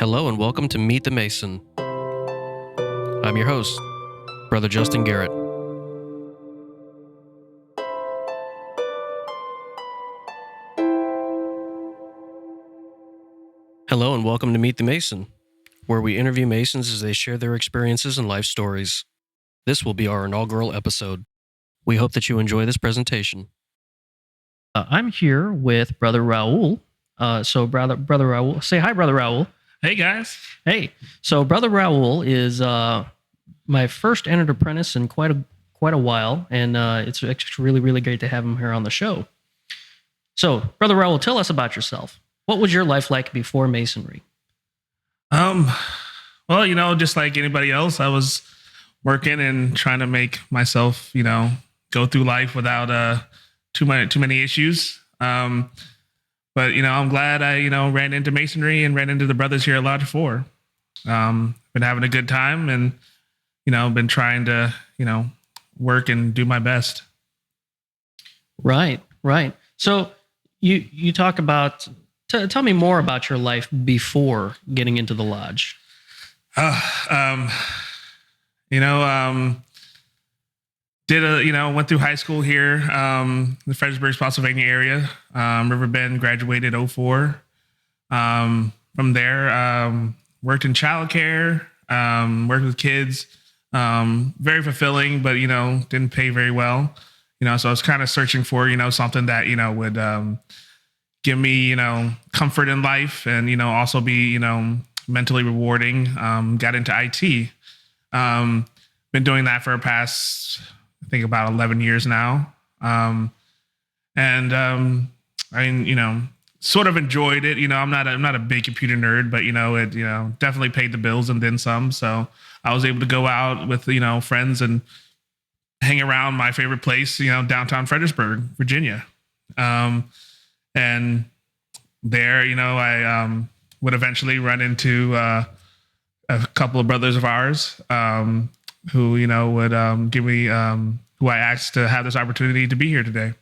Hello and welcome to Meet the Mason. I'm your host, Brother Justin Garrett. Hello and welcome to Meet the Mason, where we interview Masons as they share their experiences and life stories. This will be our inaugural episode. We hope that you enjoy this presentation. I'm here with Brother Raul. Brother Raul, say hi, Brother Raul. Hey, guys. Hey. So Brother Raul is my first entered apprentice in quite a while, and it's actually really great to have him here on the show. So, Brother Raul, tell us about yourself. What was your life like before Masonry? Well, just like anybody else, I was working and trying to make myself, go through life without too many issues. But I'm glad I, ran into Masonry and ran into the brothers here at Lodge 4. Been having a good time and, been trying to, work and do my best. Right. So you talk about, tell me more about your life before getting into the lodge. Went through high school here, in the Fredericksburg, Pennsylvania area. Riverbend, graduated 2004. From there, worked in childcare, worked with kids. Very fulfilling, but, didn't pay very well. So I was kind of searching for, something that, would give me, comfort in life and, also be, mentally rewarding. Got into IT. Been doing that for the past, I think, about 11 years now. Sort of enjoyed it. I'm not a big computer nerd, but, it definitely paid the bills and then some. So I was able to go out with, friends and hang around my favorite place, downtown Fredericksburg, Virginia. And there, I would eventually run into a couple of brothers of ours who, would give me, who I asked to have this opportunity to be here today.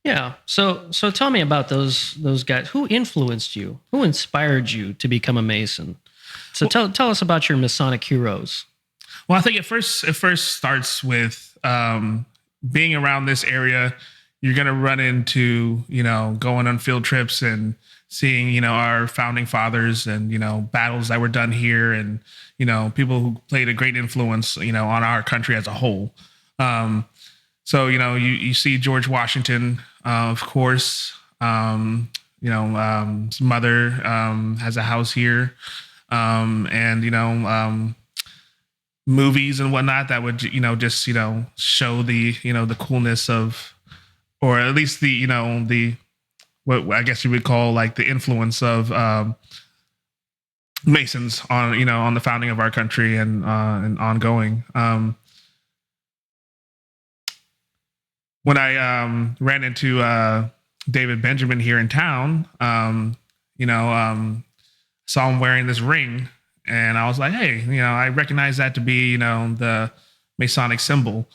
Yeah. So tell me about those guys. Who influenced you? Who inspired you to become a Mason? So tell us about your Masonic heroes. Well, I think it first starts with being around this area. You're going to run into, going on field trips and seeing, our founding fathers and, battles that were done here and, people who played a great influence, on our country as a whole. So, you see George Washington, of course, his mother has a house here, and, movies and whatnot that would, just, show the, the coolness of, or at least the, what I guess you would call like the influence of Masons on, on the founding of our country and ongoing. When I ran into David Benjamin here in town, saw him wearing this ring, and I was like, hey, I recognize that to be, the Masonic symbol.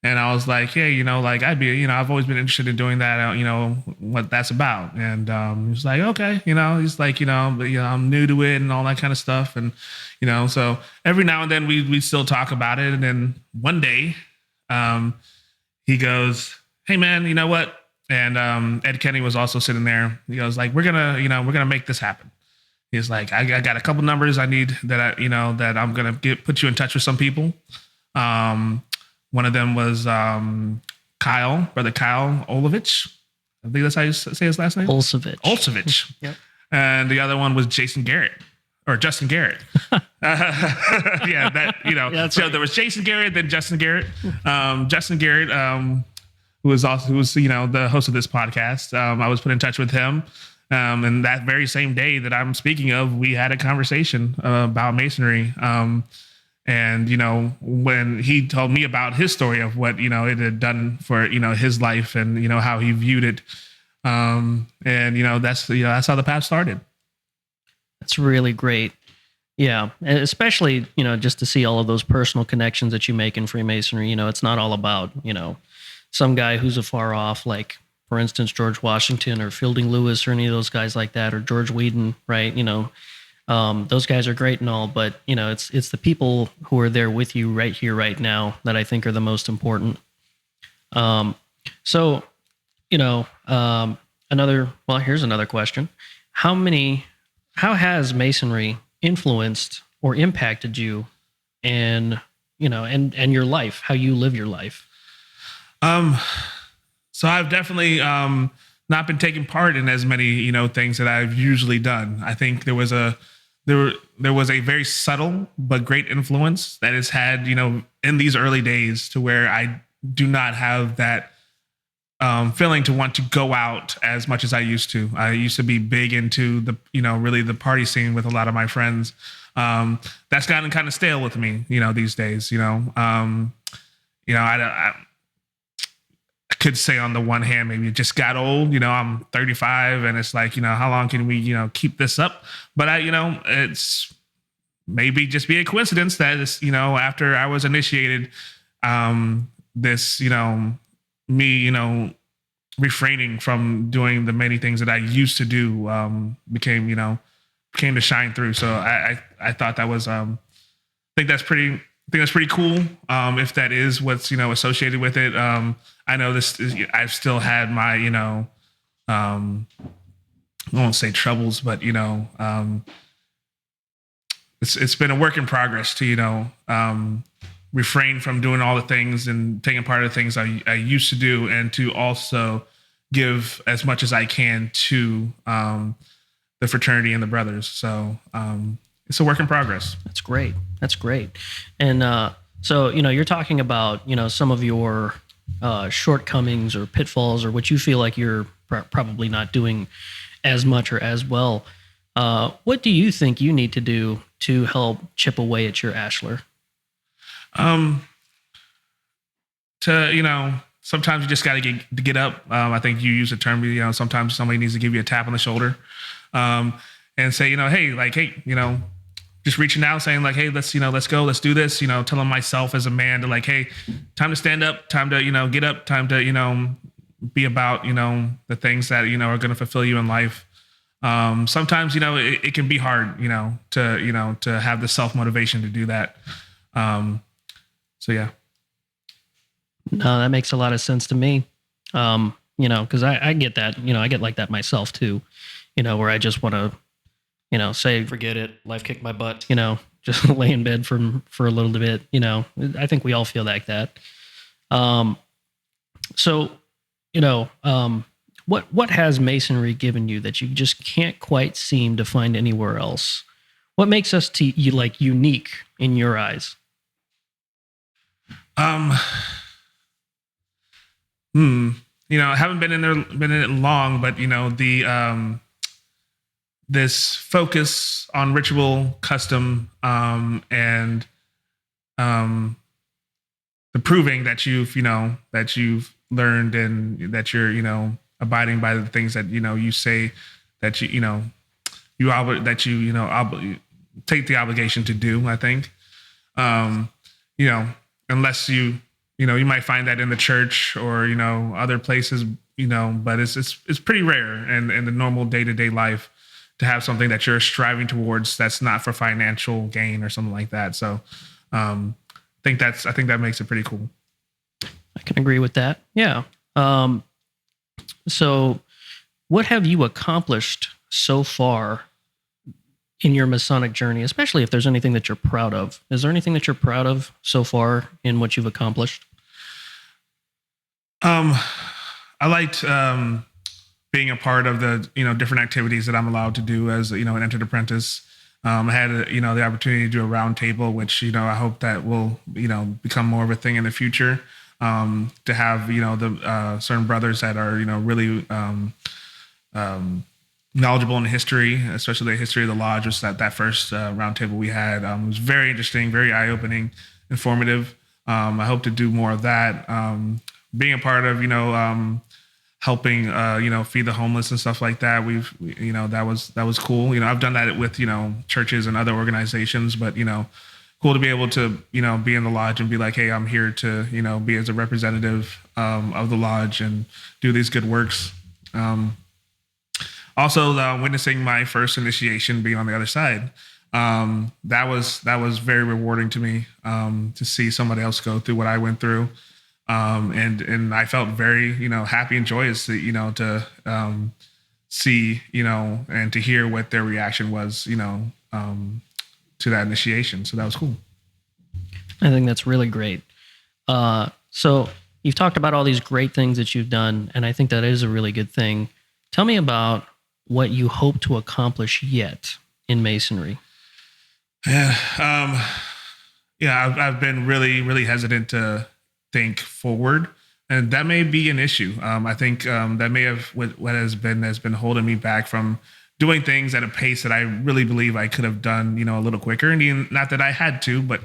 And I was like, hey, I'd be, I've always been interested in doing that, what that's about. And he was like, okay, he's like, I'm new to it and all that kind of stuff. And, so every now and then we still talk about it. And then one day he goes, hey, man, you know what? And Ed Kenny was also sitting there. He goes like, we're going to make this happen. He's like, I got a couple numbers I need that, that I'm going to put you in touch with some people. One of them was Brother Kyle Olevich. I think that's how you say his last name. Olsevich. Yep. And the other one was Justin Garrett. Yeah, that Yeah, so right. There was Jason Garrett, then Justin Garrett. Justin Garrett, who was the host of this podcast. I was put in touch with him. And that very same day that I'm speaking of, we had a conversation about Masonry. And, when he told me about his story of what, it had done for, his life and, how he viewed it. And, that's how the path started. That's really great. Yeah. And especially, just to see all of those personal connections that you make in Freemasonry. It's not all about, some guy who's afar off, like, for instance, George Washington or Fielding Lewis or any of those guys like that, or George Whedon, right? Those guys are great and all, but it's the people who are there with you right here, right now, that I think are the most important. Um, so, here's another question. How has masonry influenced or impacted you and, and your life, how you live your life? So I've definitely not been taking part in as many things that I've usually done. I think there was a very subtle but great influence that has had in these early days, to where I do not have that feeling to want to go out as much as I used to. I used to be big into the really the party scene with a lot of my friends. That's gotten kind of stale with me these days. I could say on the one hand, maybe it just got old. I'm 35, and it's like, how long can we, keep this up? But it's maybe just be a coincidence that it's, after I was initiated, this, me, refraining from doing the many things that I used to do, became to shine through. So I thought that was, I think that's pretty cool. If that is what's associated with it. I know I've still had my I won't say troubles, but it's been a work in progress to refrain from doing all the things and taking part of the things I used to do, and to also give as much as I can to the fraternity and the brothers. So it's a work in progress. That's great. And so, you're talking about, some of your shortcomings or pitfalls, or what you feel like you're probably not doing as much or as well. What do you think you need to do to help chip away at your ashlar? Sometimes you just got to get up. I think you use the term, sometimes somebody needs to give you a tap on the shoulder, and say, hey, just reaching out, saying like, hey, let's go, let's do this, telling myself as a man to like, hey, time to stand up, time to, get up, time to, be about, the things that, are going to fulfill you in life. Sometimes, it can be hard, to have the self-motivation to do that. So yeah. No, that makes a lot of sense to me. Cause I get that, I get like that myself too, where I just want to, say, forget it, life kicked my butt, just lay in bed for a little bit, I think we all feel like that. So, what has masonry given you that you just can't quite seem to find anywhere else? What makes us unique in your eyes? I haven't been in it long, but this focus on ritual, custom, and the proving that you've learned, and that you're abiding by the things that you say that you take the obligation to do. I think unless you might find that in the church or other places, but it's pretty rare in the normal day-to-day life to have something that you're striving towards that's not for financial gain or something like that. So I think that makes it pretty cool. I can agree with that. Yeah. So what have you accomplished so far in your Masonic journey, especially if there's anything that you're proud of? Is there anything that you're proud of so far in what you've accomplished? I liked being a part of the different activities that I'm allowed to do as an entered apprentice. I had the opportunity to do a round table, which I hope that will become more of a thing in the future. To have the certain brothers that are really knowledgeable in history, especially the history of the lodge, was that first round table we had. It was very interesting, very eye-opening, informative. I hope to do more of that. Being a part of helping feed the homeless and stuff like that. That was cool. I've done that with churches and other organizations, but cool to be able to be in the lodge and be like, hey, I'm here to be as a representative of the lodge and do these good works. Also, witnessing my first initiation, being on the other side, that was very rewarding to me, to see somebody else go through what I went through, and I felt very, happy and joyous to, to see, and to hear what their reaction was, to that initiation. So that was cool. I think that's really great. So you've talked about all these great things that you've done, and I think that is a really good thing. Tell me about what you hope to accomplish yet in Masonry. Yeah. I've been really, really hesitant to think forward, and that may be an issue. I think that may have what has been holding me back from doing things at a pace that I really believe I could have done, a little quicker. And even, not that I had to, but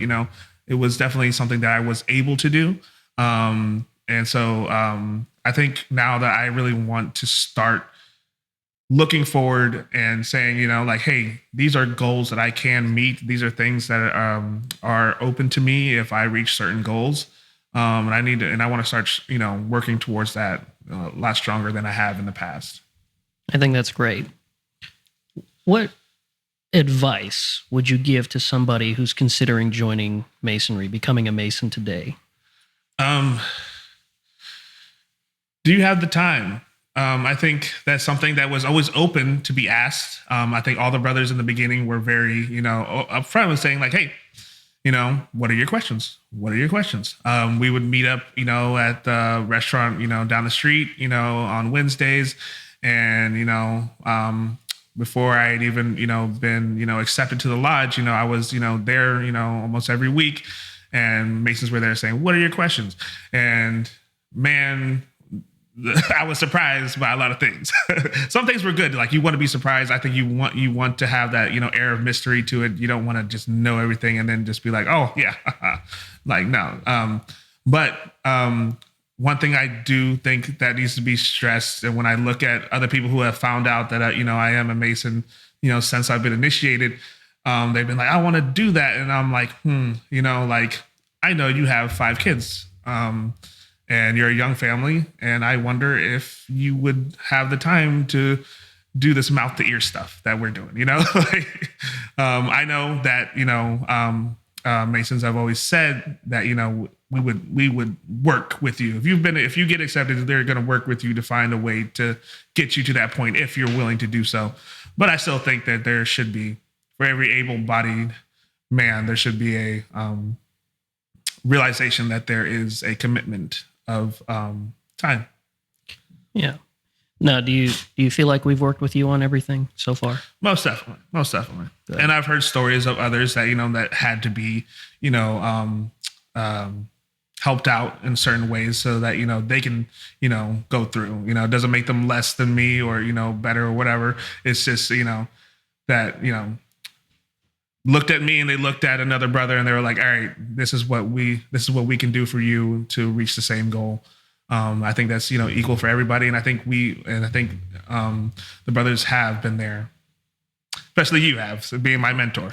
it was definitely something that I was able to do. And so I think now that I really want to start looking forward and saying, like, hey, these are goals that I can meet. These are things that are open to me if I reach certain goals. And I want to start, working towards that a lot stronger than I have in the past. I think that's great. What advice would you give to somebody who's considering joining Masonry, becoming a Mason today? Do you have the time? I think that's something that was always open to be asked. I think all the brothers in the beginning were very, upfront with saying like, hey, what are your questions? What are your questions? We would meet up, at the restaurant, down the street, on Wednesdays. And, before I had even, been, accepted to the lodge, I was, there, almost every week. And Masons were there saying, what are your questions? And man, I was surprised by a lot of things. Some things were good. Like, you want to be surprised. I think you want to have that, air of mystery to it. You don't want to just know everything and then just be like, oh yeah, like no. But one thing I do think that needs to be stressed, and when I look at other people who have found out that I am a Mason, since I've been initiated, they've been like, I want to do that, and I'm like, like, I know you have 5 kids. And you're a young family, and I wonder if you would have the time to do this mouth to ear stuff that we're doing. Like, I know that Masons have always said that we would work with you if you get accepted. They're going to work with you to find a way to get you to that point if you're willing to do so. But I still think that there should be, for every able-bodied man, there should be a realization that there is a commitment of time. Yeah. Now, do you feel like we've worked with you on everything so far? Most definitely. Good. And I've heard stories of others that that had to be helped out in certain ways so that they can go through. It doesn't make them less than me or better or whatever. It's just that looked at me and they looked at another brother and they were like, all right, this is what we can do for you to reach the same goal. I think that's, equal for everybody. And I think the brothers have been there, especially you have, so being my mentor.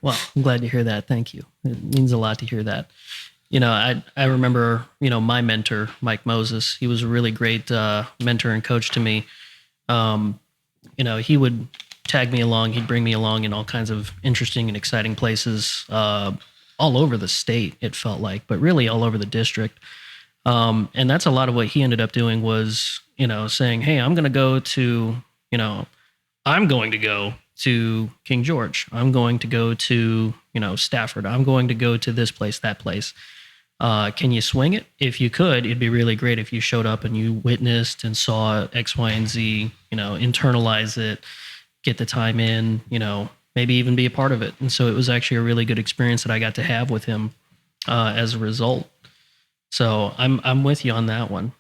Well, I'm glad to hear that. Thank you. It means a lot to hear that. I remember, my mentor, Mike Moses, he was a really great mentor and coach to me. He would tag me along. He'd bring me along in all kinds of interesting and exciting places all over the state, it felt like, but really all over the district. And that's a lot of what he ended up doing was, saying, hey, I'm going to go to King George. I'm going to go to, Stafford. I'm going to go to this place, that place. Can you swing it? If you could, it'd be really great if you showed up and you witnessed and saw X, Y, and Z, internalize it, get the time in, maybe even be a part of it. And so it was actually a really good experience that I got to have with him as a result. So I'm with you on that one.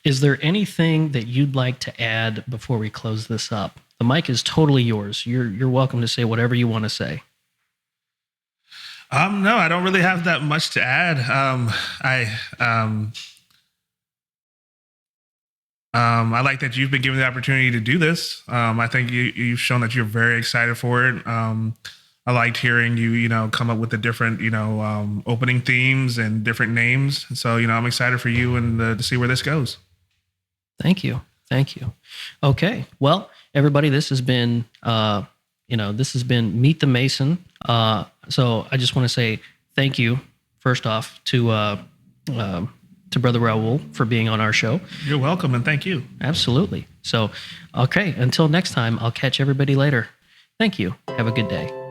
Is there anything that you'd like to add before we close this up? The mic is totally yours. You're welcome to say whatever you want to say. No, I don't really have that much to add. I like that you've been given the opportunity to do this. I think you've shown that you're very excited for it. I liked hearing you, come up with the different, opening themes and different names. So, I'm excited for you and to see where this goes. Thank you. Thank you. Okay. Well, everybody, this has been, Meet the Mason. So I just want to say thank you, first off, to Brother Raul for being on our show. You're welcome, and thank you. Absolutely. So, okay. Until next time, I'll catch everybody later. Thank you. Have a good day.